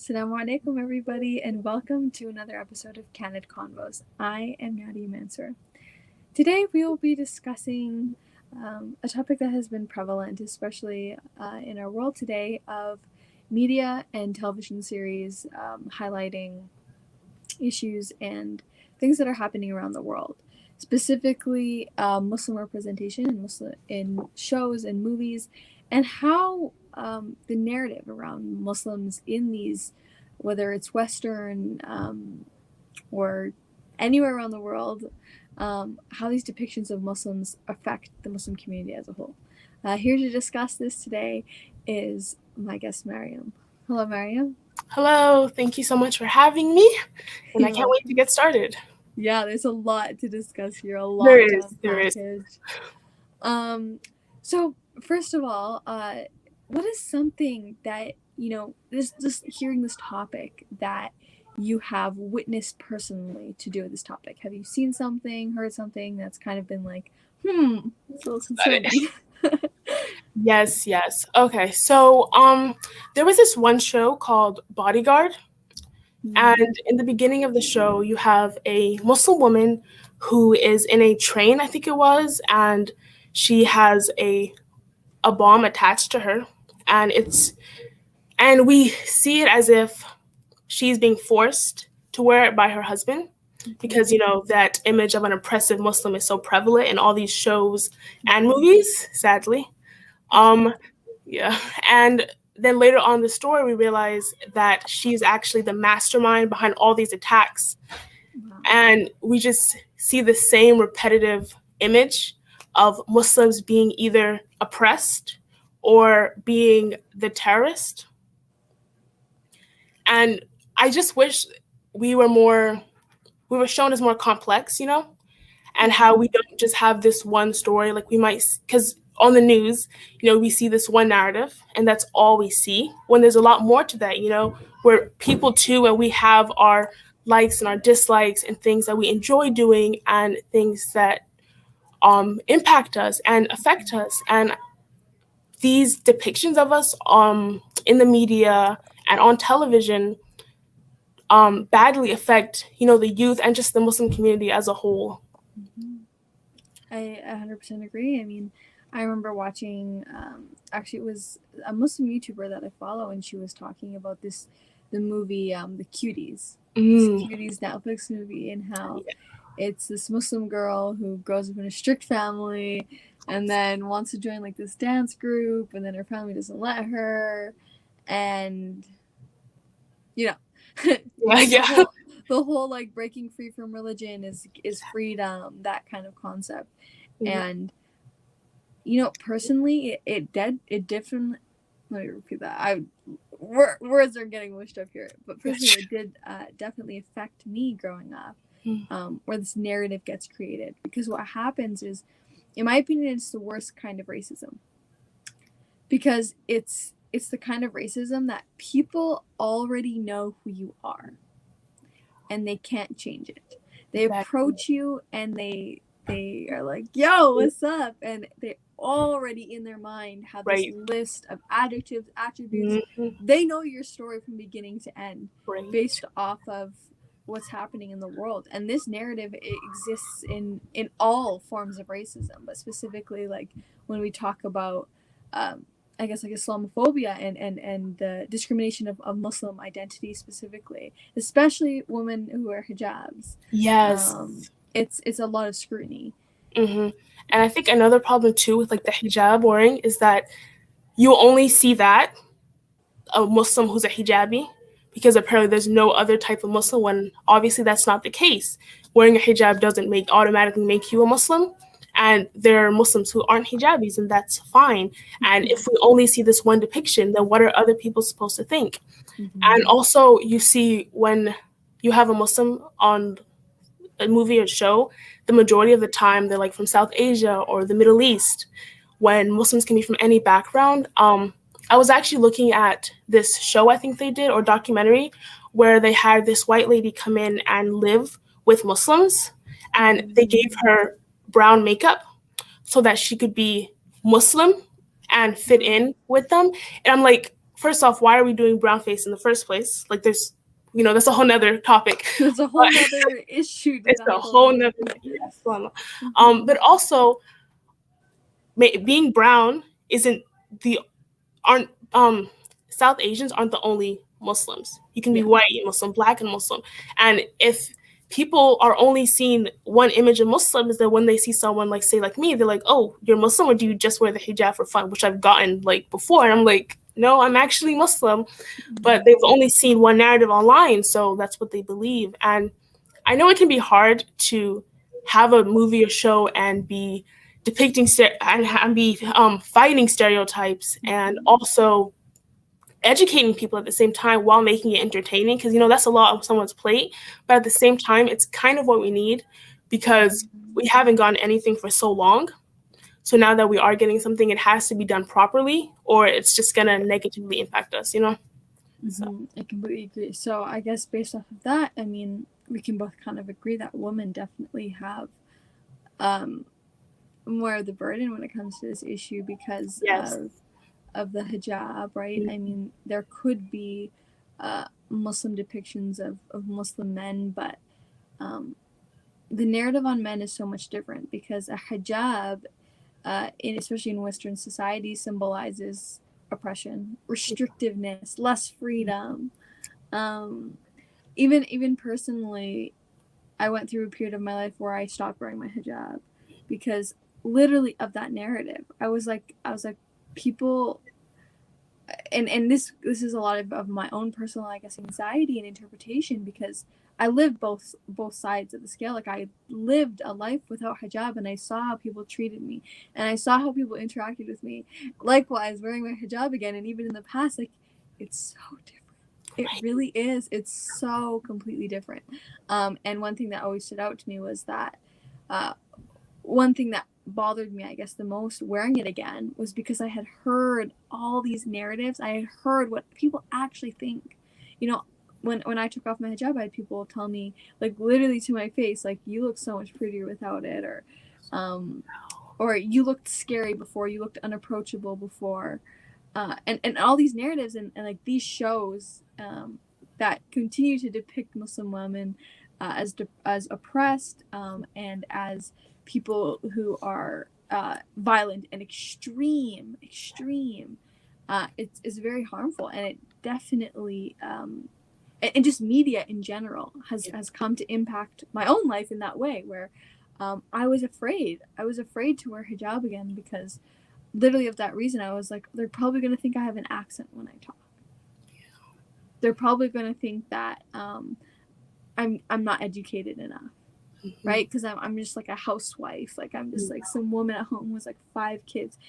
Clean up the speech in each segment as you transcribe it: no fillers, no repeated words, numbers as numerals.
Assalamu alaikum, everybody, and welcome to another episode of Candid Convos. I am Nadia Mansour. Today, we will be discussing a topic that has been prevalent, especially in our world today, of media and television series highlighting issues and things that are happening around the world. Specifically, Muslim representation in shows and movies, and how the narrative around Muslims in these, whether it's Western or anywhere around the world, how these depictions of Muslims affect the Muslim community as a whole. Here to discuss this today is my guest, Mariam. Hello, Mariam. Hello, thank you so much for having me, and I can't wait to get started. Yeah, there's a lot to discuss here, a lot There to is. unpackage. So first of all, what is something that, just hearing this topic that you have witnessed personally to do with this topic? Have you seen something, heard something that's kind of been like, it's a little concerning? Yes. Okay, so there was this one show called Bodyguard, and in the beginning of the show, you have a Muslim woman who is in a train, I think it was, and she has a bomb attached to her, and we see it as if she's being forced to wear it by her husband, because that image of an oppressive Muslim is so prevalent in all these shows and movies, sadly. Yeah, and then later on in the story, we realize that she's actually the mastermind behind all these attacks, and we just see the same repetitive image of Muslims being either oppressed or being the terrorist. And I just wish we were shown as more complex, and how we don't just have this one story. Like we might, because on the news, we see this one narrative and that's all we see, when there's a lot more to that, we're people too, and we have our likes and our dislikes and things that we enjoy doing and things that impact us and affect us. And these depictions of us in the media and on television badly affect, the youth and just the Muslim community as a whole. I 100% agree. I mean, I remember watching, actually it was a Muslim YouTuber that I follow, and she was talking about the movie, The Cuties. Cuties Netflix movie, and how it's this Muslim girl who grows up in a strict family and then wants to join like this dance group, and then her family doesn't let her, and the whole like breaking free from religion is freedom, that kind of concept. And personally, it definitely, let me repeat that, words are getting mushed up here, but personally it did definitely affect me growing up, where this narrative gets created, because what happens is, in my opinion, it's the worst kind of racism, because it's the kind of racism that people already know who you are and they can't change it. They approach you and they are like, yo, what's up? And they already in their mind have this list of adjectives, attributes. They know your story from beginning to end, based off of what's happening in the world. And this narrative, it exists in all forms of racism, but specifically like when we talk about I guess like Islamophobia and the discrimination of Muslim identity specifically, especially women who wear hijabs. Yes. It's a lot of scrutiny. And I think another problem too with like the hijab wearing is that you only see that a Muslim who's a hijabi, because apparently there's no other type of Muslim, when obviously that's not the case. Wearing a hijab doesn't automatically make you a Muslim, and there are Muslims who aren't hijabis, and that's fine. And if we only see this one depiction, then what are other people supposed to think? And also, you see, when you have a Muslim on a movie or show, the majority of the time they're like from South Asia or the Middle East, when Muslims can be from any background. I was actually looking at this show, I think they did, or documentary, where they had this white lady come in and live with Muslims, and they gave her brown makeup so that she could be Muslim and fit in with them. And I'm like, first off, why are we doing brown face in the first place? Like, there's, that's a whole nother topic. There's a whole nother issue to It's a tackle. whole nother, yes. But also, being brown isn't the aren't South Asians aren't the only Muslims. You can be white and Muslim, black and Muslim, and if people are only seeing one image of Muslims, then when they see someone like, say, like me, they're like, "Oh, you're Muslim, or do you just wear the hijab for fun?" Which I've gotten like before, and I'm like, "No, I'm actually Muslim," but they've only seen one narrative online, so that's what they believe. And I know it can be hard to have a movie or show and be depicting and be fighting stereotypes and also educating people at the same time while making it entertaining, because that's a lot on someone's plate, but at the same time it's kind of what we need, because we haven't gotten anything for so long. So now that we are getting something, it has to be done properly, or it's just gonna negatively impact us. So. I completely agree. So I guess based off of that, I mean, we can both kind of agree that women definitely have more of the burden when it comes to this issue because of the hijab, right? I mean, there could be Muslim depictions of Muslim men, but the narrative on men is so much different because a hijab, especially in Western society, symbolizes oppression, restrictiveness, less freedom. Even personally, I went through a period of my life where I stopped wearing my hijab because literally of that narrative. I was like people, and this is a lot of my own personal, I guess, anxiety and interpretation, because I lived both sides of the scale. Like, I lived a life without hijab, and I saw how people treated me, and I saw how people interacted with me. Likewise, wearing my hijab again, and even in the past, like, it's so different. It really is. It's so completely different. And one thing that always stood out to me was that one thing that bothered me, I guess, the most wearing it again was because I had heard all these narratives. I had heard what people actually think. When I took off my hijab, I had people tell me, like, literally to my face, like, you look so much prettier without it, or you looked scary before, you looked unapproachable before, and all these narratives and like these shows that continue to depict Muslim women as oppressed and as people who are violent and extreme. It's very harmful, and it definitely and just media in general has come to impact my own life in that way, where I was afraid to wear hijab again because literally of that reason. I was like, they're probably going to think I have an accent when I talk. They're probably going to think that I'm not educated enough, right? Because I'm just like a housewife, like I'm just like some woman at home with like 5 kids.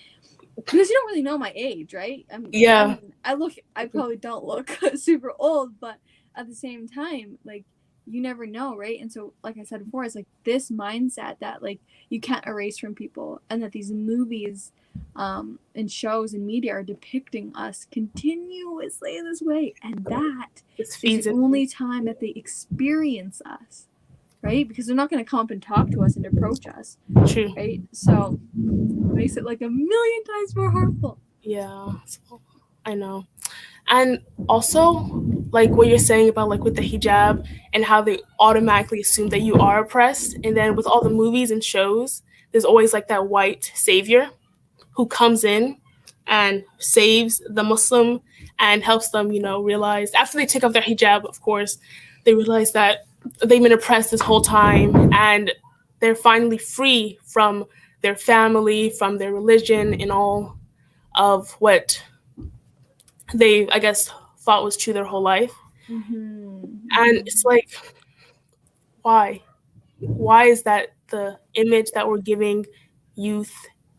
Because you don't really know my age, right? I mean, I probably don't look super old, but at the same time, like, you never know, right? And so, like I said before, it's like this mindset that like you can't erase from people, and that these movies and shows and media are depicting us continuously in this way, and that is the only time that they experience us, right? Because they're not going to come up and talk to us and approach us. True. Right? So it makes it like a million times more harmful. Yeah, I know. And also, like what you're saying about like with the hijab and how they automatically assume that you are oppressed, and then with all the movies and shows, there's always like that white savior who comes in and saves the Muslim and helps them, realize after they take off their hijab, of course, they realize that they've been oppressed this whole time, and they're finally free from their family, from their religion, and all of what they, I guess, thought was true their whole life. And it's like, why? Why is that the image that we're giving youth,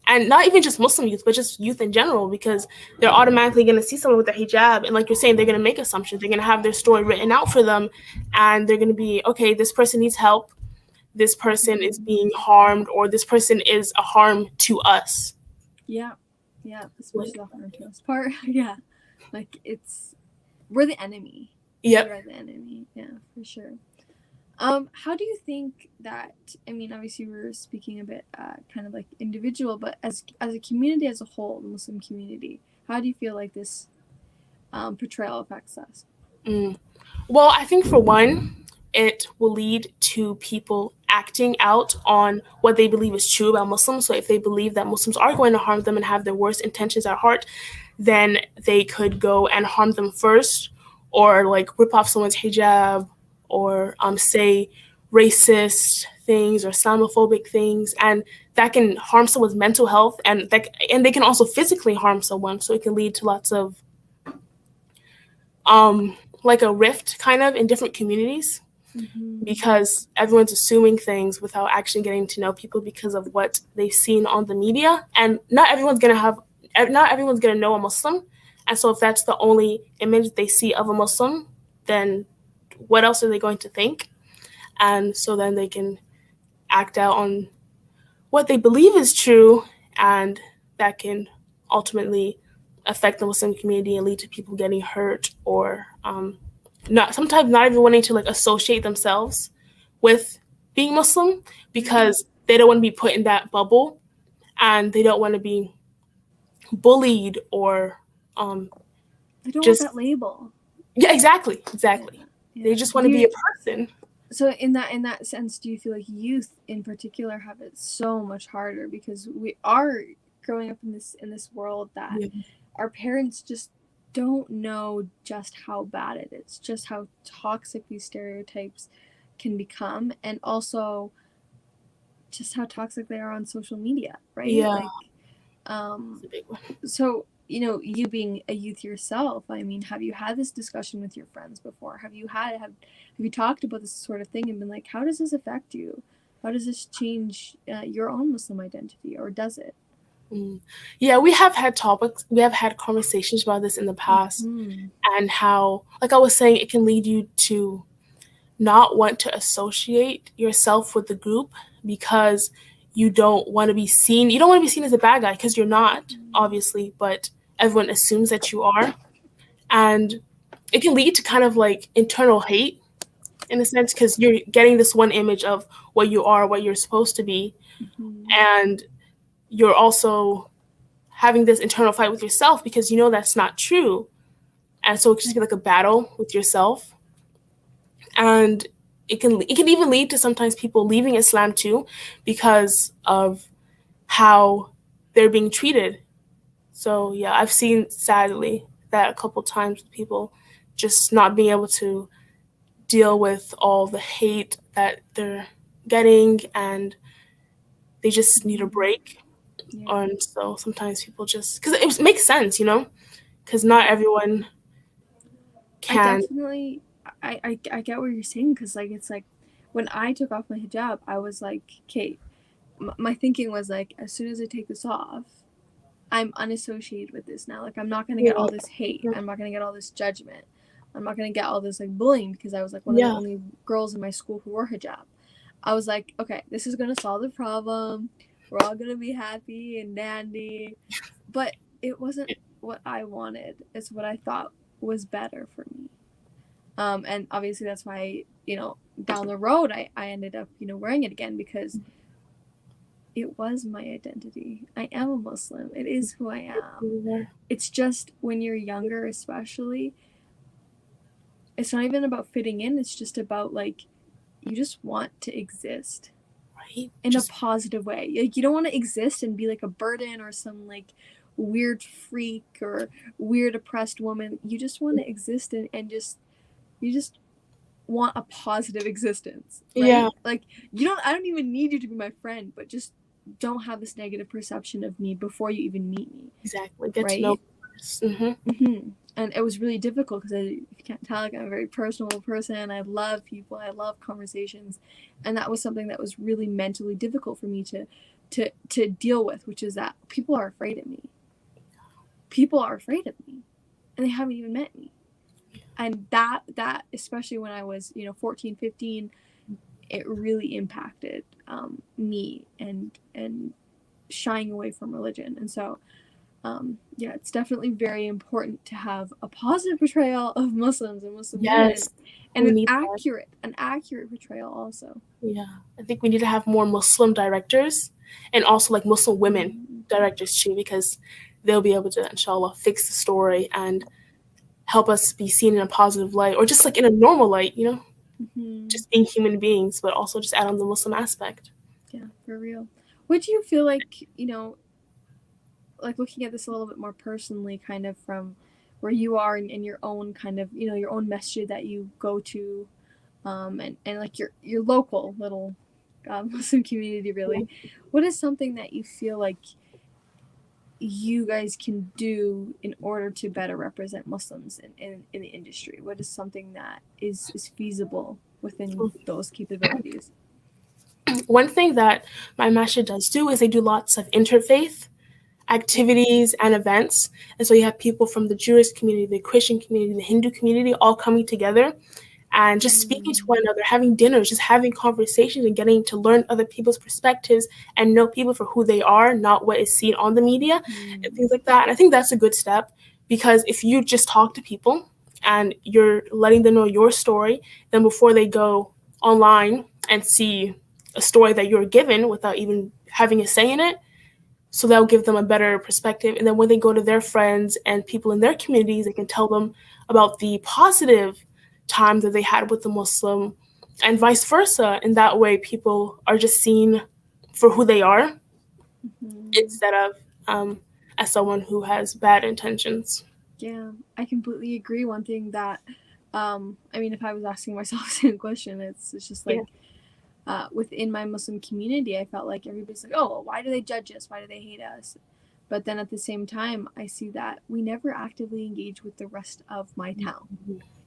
and not even just Muslim youth, but just youth in general? Because they're automatically going to see someone with a hijab, and like you're saying, they're going to make assumptions. They're going to have their story written out for them, and they're going to be, okay, this person needs help, this person is being harmed, or this person is a harm to us. Yeah, especially the harm to us part. Yeah, like we're the enemy. Yep. We're the enemy. Yeah, for sure. How do you think that, I mean, obviously we're speaking a bit kind of like individual, but as a community as a whole, the Muslim community, how do you feel like this portrayal affects us? Well, I think for one, it will lead to people acting out on what they believe is true about Muslims. So if they believe that Muslims are going to harm them and have their worst intentions at heart, then they could go and harm them first, or like rip off someone's hijab, or say racist things or Islamophobic things, and that can harm someone's mental health, and they can also physically harm someone. So it can lead to lots of like a rift kind of in different communities, because everyone's assuming things without actually getting to know people because of what they've seen on the media, and not everyone's gonna know a Muslim, and so if that's the only image they see of a Muslim, then what else are they going to think? And so then they can act out on what they believe is true, and that can ultimately affect the Muslim community and lead to people getting hurt, or sometimes not even wanting to like associate themselves with being Muslim, because they don't want to be put in that bubble, and they don't want to be bullied, or They don't just want that label. Yeah, exactly. Yeah. They just want to be a person. So in that sense, do you feel like youth in particular have it so much harder because we are growing up in this world that our parents just don't know just how bad it is, just how toxic these stereotypes can become, and also just how toxic they are on social media, right? Yeah. Like, That's a big one. so, you being a youth yourself, I mean, have you had this discussion with your friends before? Have you talked about this sort of thing and been like, how does this affect you? How does this change your own Muslim identity, or does it? Yeah, we have had conversations about this in the past, and how, like I was saying, it can lead you to not want to associate yourself with the group because you don't want to be seen. You don't want to be seen as a bad guy, because you're not, obviously, but everyone assumes that you are. And it can lead to kind of like internal hate, in a sense, because you're getting this one image of what you are, what you're supposed to be, and you're also having this internal fight with yourself because you know that's not true. And so it can just be like a battle with yourself. And it can even lead to sometimes people leaving Islam too, because of how they're being treated. So yeah, I've seen, sadly, that a couple times, people just not being able to deal with all the hate that they're getting, and they just need a break. And so sometimes people just, because it makes sense, because not everyone can. I get what you're saying, because like it's like when I took off my hijab, I was like, okay, my thinking was like, as soon as I take this off, I'm unassociated with this now. Like, I'm not gonna get all this hate. I'm not gonna get all this judgment. I'm not gonna get all this like bullying, because I was like one of the only girls in my school who wore hijab. I was like, okay, this is gonna solve the problem. We're all gonna be happy and dandy. But it wasn't what I wanted. It's what I thought was better for me. And obviously that's why, down the road I ended up, wearing it again, because it was my identity. I am a Muslim. It is who I am. It's just when you're younger, especially, it's not even about fitting in. It's just about like, you just want to exist, right? In a positive way. Like, you don't want to exist and be like a burden or some like weird freak or weird oppressed woman. You just want to exist and you just want a positive existence, right? Yeah. Like, I don't even need you to be my friend, but just don't have this negative perception of me before you even meet me. Exactly. Get to know us. And it was really difficult, because if you can't tell, like, I'm a very personal person. I love people. I love conversations. And that was something that was really mentally difficult for me to deal with, which is that people are afraid of me. People are afraid of me, and they haven't even met me. And that especially when I was 14, 15, it really impacted me and shying away from religion. And so it's definitely very important to have a positive portrayal of Muslims and Muslim women, and an accurate portrayal also. Yeah, I think we need to have more Muslim directors, and also like Muslim women directors too, because they'll be able to, inshallah, fix the story and help us be seen in a positive light, or just like in a normal light, Mm-hmm. just being human beings, but also just add on the Muslim aspect. Yeah, for real. What do you feel like, like looking at this a little bit more personally, kind of from where you are in your own kind of, your own masjid that you go to, and like your local little Muslim community, really. What is something that you feel like you guys can do in order to better represent Muslims in the industry? What is something that is feasible within those capabilities? One thing that my masjid does do is they do lots of interfaith activities and events. And so you have people from the Jewish community, the Christian community, the Hindu community all coming together and just speaking to one another, having dinners, just having conversations and getting to learn other people's perspectives and know people for who they are, not what is seen on the media and things like that. And I think that's a good step, because if you just talk to people and you're letting them know your story, then before they go online and see a story that you're given without even having a say in it, so that'll give them a better perspective. And then when they go to their friends and people in their communities, they can tell them about the positive times that they had with the Muslim, and vice versa. And that way people are just seen for who they are, instead of as someone who has bad intentions. Yeah, I completely agree. One thing that, I mean, if I was asking myself the same question, it's just like, within my Muslim community, I felt like everybody's like, oh, why do they judge us? Why do they hate us? But then at the same time, I see that we never actively engage with the rest of my town.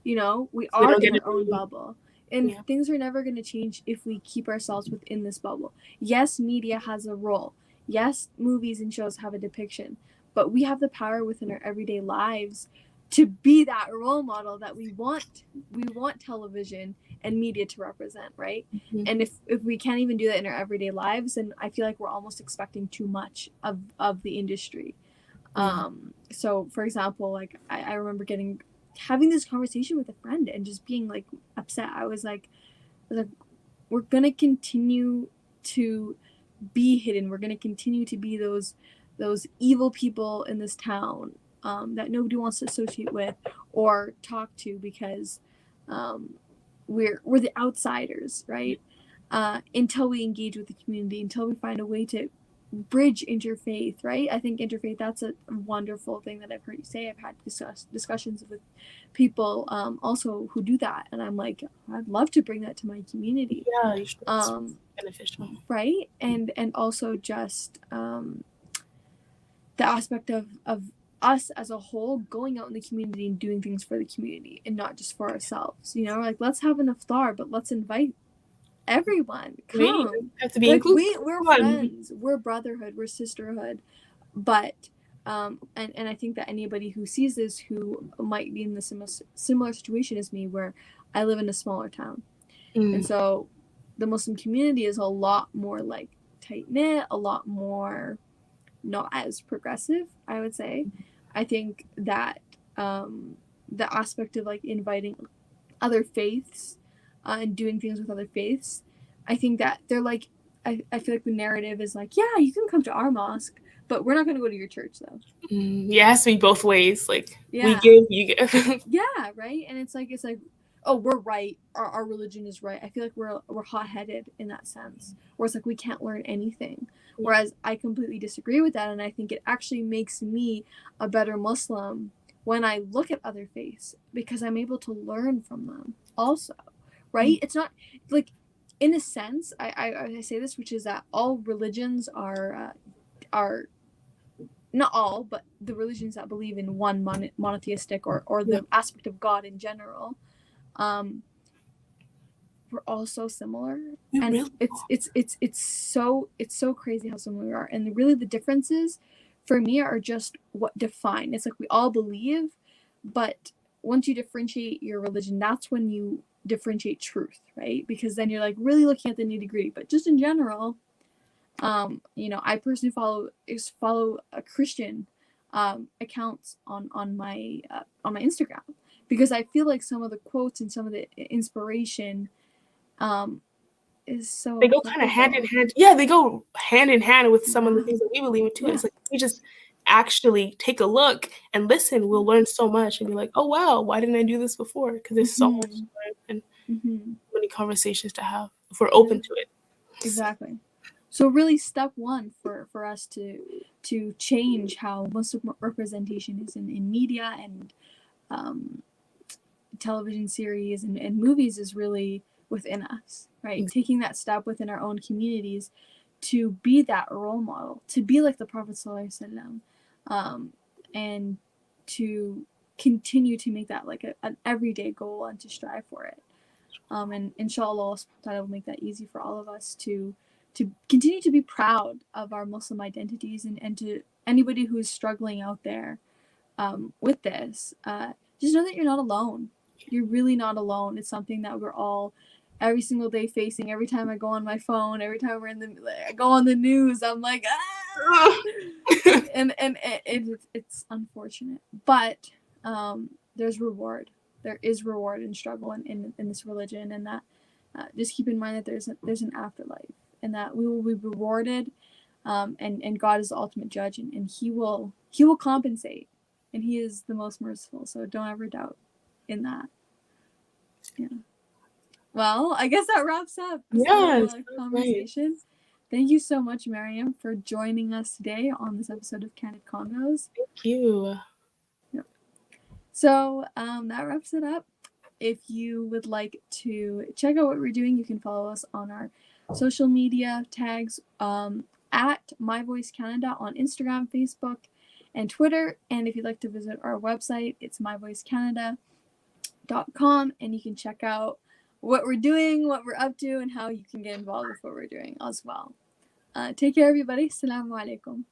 We are in our own bubble. And things are never going to change if we keep ourselves within this bubble. Yes, media has a role. Yes, movies and shows have a depiction. But we have the power within our everyday lives to be that role model that we want. We want television and media to represent, right? And if we can't even do that in our everyday lives, then I feel like we're almost expecting too much of the industry. So for example, like I remember having this conversation with a friend and just being like upset. I was like, we're gonna continue to be hidden. We're gonna continue to be those evil people in this town, that nobody wants to associate with or talk to, because we're the outsiders, right? Until we engage with the community, until we find a way to bridge interfaith, right? I think interfaith, that's a wonderful thing that I've heard you say. I've had discussions with people also who do that, and I'm like, I'd love to bring that to my community. Yeah, it's beneficial, right? And also just the aspect of us as a whole going out in the community and doing things for the community and not just for ourselves. Like, let's have an iftar, but let's invite everyone. Come. Have to be inclusive. We're friends. We're brotherhood. We're sisterhood. But and I think that anybody who sees this who might be in the similar situation as me, where I live in a smaller town, and so the Muslim community is a lot more like tight knit, a lot more not as progressive, I would say. I think that the aspect of like inviting other faiths and doing things with other faiths, I think that they're like, I feel like the narrative is like, yeah, you can come to our mosque, but we're not going to go to your church though. Yeah, it has to be both ways. Like, we give, you give. Yeah, right. And it's like, oh, we're right. Our religion is right. I feel like we're hot-headed in that sense, where it's like we can't learn anything. Whereas I completely disagree with that, and I think it actually makes me a better Muslim when I look at other faiths, because I'm able to learn from them also, right? It's not like, in a sense, I say this, which is that all religions are not all, but the religions that believe in one monotheistic or the aspect of God in general, we're all so similar. And really it's so crazy how similar we are. And really the differences for me are just what define. It's like we all believe, but once you differentiate your religion, that's when you differentiate truth, right? Because then you're like really looking at the nitty-gritty. But just in general, I personally follow a Christian accounts on my Instagram, because I feel like some of the quotes and some of the inspiration is so, they go kind of hand in hand. Yeah, they go hand in hand with some of the things that we believe in too. It's like we just actually take a look and listen, we'll learn so much and be like, oh wow, why didn't I do this before? Because there's so much to learn and many conversations to have if we're open to it. Exactly. So really step one for us to change how Muslim representation is in media and television series and movies is really within us, right? Taking that step within our own communities to be that role model, to be like the Prophet ﷺ, and to continue to make that like an everyday goal and to strive for it. And inshallah, Allah will make that easy for all of us to continue to be proud of our Muslim identities and to anybody who's struggling out there with this, just know that you're not alone. You're really not alone. It's something that we're all every single day facing. Every time I go on my phone, every time I go on the news, I'm like, ah! and it's unfortunate, but there's reward. There is reward in struggle in this religion, and that just keep in mind that there's an afterlife, and that we will be rewarded, and God is the ultimate judge, and He will compensate, and He is the most merciful. So don't ever doubt in that. Yeah. Well, I guess that wraps up this little conversation. Right. Thank you so much, Mariam, for joining us today on this episode of Candid Convos. Thank you. Yeah. So that wraps it up. If you would like to check out what we're doing, you can follow us on our social media tags at My Voice Canada on Instagram, Facebook, and Twitter. And if you'd like to visit our website, it's myvoicecanada.com, and you can check out what we're doing, what we're up to, and how you can get involved with what we're doing as well. Take care, everybody. Assalamu alaikum.